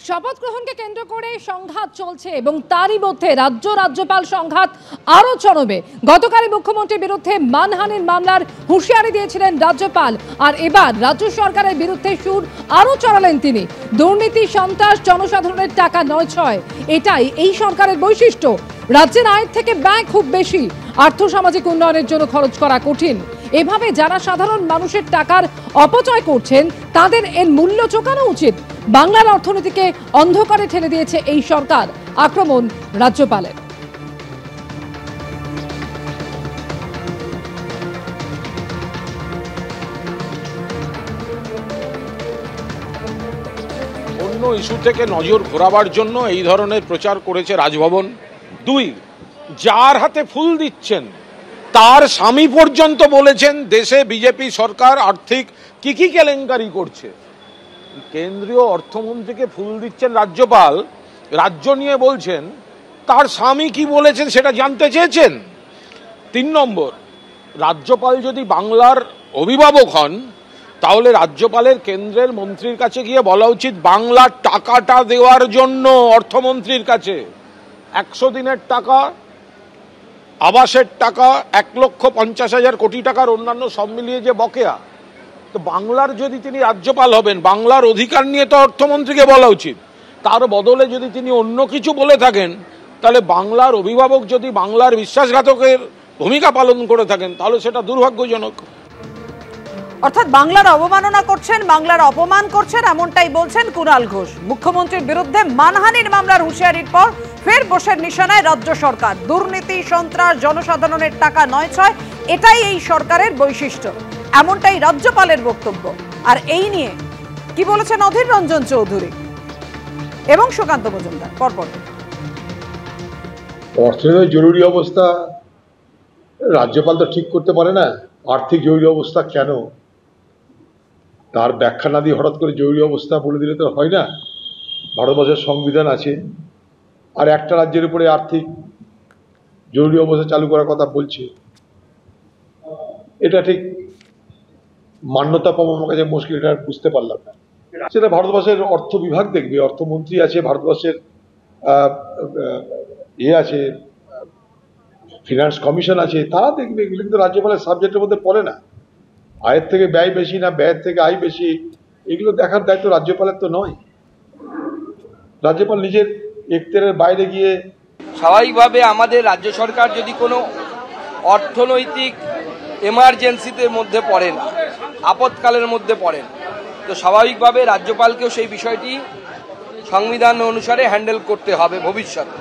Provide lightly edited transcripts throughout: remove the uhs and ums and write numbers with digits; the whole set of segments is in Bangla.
শপথ গ্রহণকে কেন্দ্র করে সংঘাত চলছে এবং তারই মধ্যে রাজ্যপাল সংঘাত আরো চরমে। গতকালই মুখ্যমন্ত্রীর বিরুদ্ধে মানহানির মামলার হুঁশিয়ারি দিয়েছিলেন রাজ্যপাল, আর এবার রাজ্য সরকারের বিরুদ্ধে সুর আরো চড়ালেন তিনি। দুর্নীতি, সন্ত্রাস, জনসাধারণের টাকা নয় ছয়, এটাই এই সরকারের বৈশিষ্ট্য। রাজ্যের আয়ের থেকে ব্যয় খুব বেশি, আর্থসামাজিক উন্নয়নের জন্য খরচ করা কঠিন। এভাবে যারা সাধারণ মানুষের টাকার অপচয় করছেন তাদের এর মূল্য চোকানো উচিত। বাংলার অর্থনীতিকে অন্ধকারে ঠেলে দিয়েছে এই সরকার। আক্রমণ রাজ্যপালের। অন্য ইস্যু থেকে নজর ঘোরাবার জন্য এই ধরনের প্রচার করেছে রাজভবন। দুই, যার হাতে ফুল দিচ্ছেন তার স্বামী পর্যন্ত বলেছেন দেশে বিজেপি সরকার আর্থিক কি কেলেঙ্কারি করছে। কেন্দ্রীয় অর্থমন্ত্রীকে ফুল দিচ্ছেন রাজ্যপাল, রাজ্য নিয়ে বলছেন, তার স্বামী কি বলেছেন সেটা জানতে চেয়েছেন। 3 নম্বর, রাজ্যপাল যদি বাংলার অভিভাবক হন তাহলে রাজ্যপালের কেন্দ্রের মন্ত্রীর কাছে গিয়ে বলা উচিত বাংলার টাকাটা দেওয়ার জন্য অর্থমন্ত্রীর কাছে 100 দিনের টাকা, আবাসের টাকা, 1,50,000 কোটি টাকার অন্যান্য সব মিলিয়ে যে বকেয়া, তো বাংলার যদি তিনি রাজ্যপাল হবেন বাংলার অধিকার নিয়ে তো অর্থমন্ত্রীকে বলা উচিত। তার বদলে যদি তিনি অন্য কিছু বলে থাকেন তাহলে বাংলার অভিভাবক যদি বাংলার বিশ্বাসঘাতকের ভূমিকা পালন করে থাকেন তাহলে সেটা দুর্ভাগ্যজনক। অর্থাৎ বাংলার অবমাননা করছেন, বাংলার অপমান করছেন, এমনটাই বলছেন কুণাল ঘোষ। মুখ্যমন্ত্রীর বিরুদ্ধে মানহানির মামলার হুঁশিয়ারির পর ফের বসে নিশানায় রাজ্য সরকার। দুর্নীতি, সন্ত্রাস, জনসাধারণের টাকা নয় ছয়, এটাই এই সরকারের বৈশিষ্ট্য, এমনটাই রাজ্যপালের বক্তব্য। আর এই নিয়ে কি বলেছেন অধীর রঞ্জন চৌধুরী এবং সুকান্ত মজুমদার পরপর। অর্থনৈতিক জরুরি অবস্থা রাজ্যপাল তো ঠিক করতে পারে না। আর্থিক জরুরি অবস্থা কেন, তার ব্যাখ্যা না দিয়ে হঠাৎ করে জরুরি অবস্থা বলে দিলে তো হয় না। ভারতবর্ষের সংবিধান আছে, আর একটা রাজ্যের উপরে আর্থিক জরুরি অবস্থা চালু করার কথা বলছে, এটা ঠিক মান্যতা পাবো আমার কাছে মুশকিল, এটা বুঝতে পারলাম না। সেটা ভারতবর্ষের অর্থ বিভাগ দেখবে, অর্থমন্ত্রী আছে, ভারতবর্ষের আছে, ফিনান্স কমিশন আছে, তারা দেখবে। এগুলো কিন্তু রাজ্যপালের সাবজেক্টের মধ্যে পড়ে না। আয়ের থেকে ব্যয় বেশি না ব্যয়ের থেকে আয় বেশি, এগুলো দেখার দায়িত্ব রাজ্যপালের তো নয়। রাজ্যপাল নিজের এখতিয়ারের বাইরে গিয়ে স্বাভাবিকভাবে আমাদের রাজ্য সরকার যদি কোনো অর্থনৈতিক এমার্জেন্সিতে মধ্যে পড়েন, আপৎকালের মধ্যে পড়েন, তো স্বাভাবিকভাবে রাজ্যপালকেও সেই বিষয়টি সংবিধান অনুসারে হ্যান্ডেল করতে হবে ভবিষ্যতে।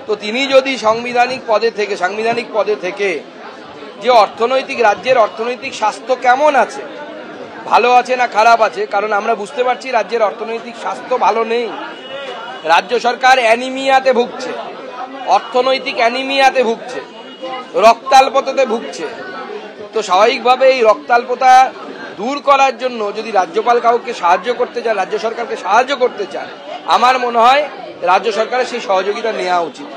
তো তিনি যদি সাংবিধানিক পদে থেকে যে রাজ্যের অর্থনৈতিক স্বাস্থ্য কেমন আছে, ভালো আছে না খারাপ আছে, কারণ আমরা বুঝতে পারছি রাজ্যের অর্থনৈতিক স্বাস্থ্য ভালো নেই। রাজ্য সরকার অ্যানিমিয়াতে ভুগছে, অর্থনৈতিক অ্যানিমিয়াতে ভুগছে, রক্তাল্পতাতে ভুগছে। তো স্বাভাবিকভাবে এই রক্তাল্পতা দূর করার জন্য যদি রাজ্যপাল কাউকে সাহায্য করতে চায়, রাজ্য সরকারকে সাহায্য করতে চায়, আমার মনে হয় রাজ্য সরকারের সেই সহযোগিতা নেওয়া উচিত।